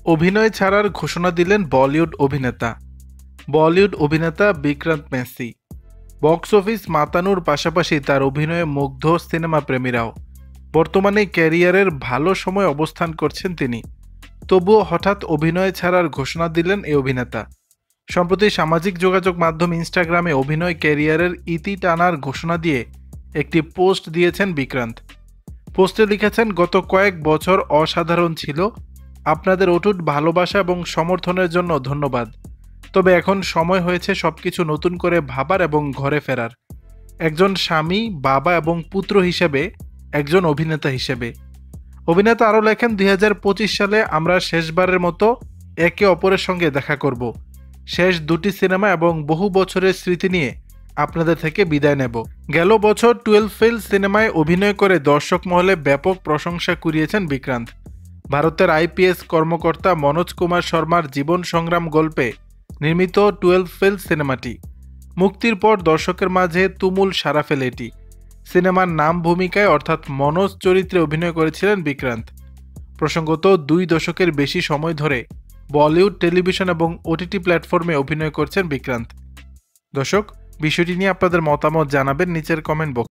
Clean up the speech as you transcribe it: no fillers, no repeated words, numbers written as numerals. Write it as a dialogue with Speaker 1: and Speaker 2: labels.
Speaker 1: অভিনয় ছাড়ার ঘোষণা দিলেন বলিউড অভিনেতা বিক্রান্ত মেসি। বক্স অফিস মাতানোর পাশাপাশি তার অভিনয়ে মুগ্ধ সিনেমা প্রেমীরাও। বর্তমানে ক্যারিয়ারের ভালো সময় অবস্থান করছেন তিনি। তবুও হঠাৎ অভিনয় ছাড়ার ঘোষণা দিলেন এই অভিনেতা। সম্প্রতি সামাজিক যোগাযোগ মাধ্যম ইনস্টাগ্রামে অভিনয় ক্যারিয়ারের ইতি টানার ঘোষণা দিয়ে একটি পোস্ট দিয়েছেন বিক্রান্ত। পোস্টে লিখেছেন, গত কয়েক বছর অসাধারণ ছিল। আপনাদের অটুট ভালোবাসা এবং সমর্থনের জন্য ধন্যবাদ। তবে এখন সময় হয়েছে সবকিছু নতুন করে ভাবার এবং ঘরে ফেরার। একজন স্বামী, বাবা এবং পুত্র হিসেবে, একজন অভিনেতা হিসেবে। অভিনেতা আরও লেখেন, 2025 সালে আমরা শেষবারের মতো একে অপরের সঙ্গে দেখা করব। শেষ দুটি সিনেমা এবং বহু বছরের স্মৃতি নিয়ে আপনাদের থেকে বিদায় নেব। গেল বছর 12 ফেল সিনেমায় অভিনয় করে দর্শক মহলে ব্যাপক প্রশংসা কুড়িয়েছেন বিক্রান্ত। ভারতের আইপিএস কর্মকর্তা মনোজ কুমার শর্মার জীবন সংগ্রাম গল্পে নির্মিত 12 ফেল সিনেমাটি মুক্তির পর দর্শকের মাঝে তুমুল সাড়া ফেলে এটি। সিনেমার নাম ভূমিকায় অর্থাৎ মনোজ চরিত্রে অভিনয় করেছিলেন বিক্রান্ত। প্রসঙ্গত, 2 দশকের বেশি সময় ধরে বলিউড, টেলিভিশন এবং ওটিটি প্ল্যাটফর্মে অভিনয় করছেন বিক্রান্ত। দর্শক, বিষয়টি নিয়ে আপনাদের মতামত জানাবেন নিচের কমেন্ট বক্সে।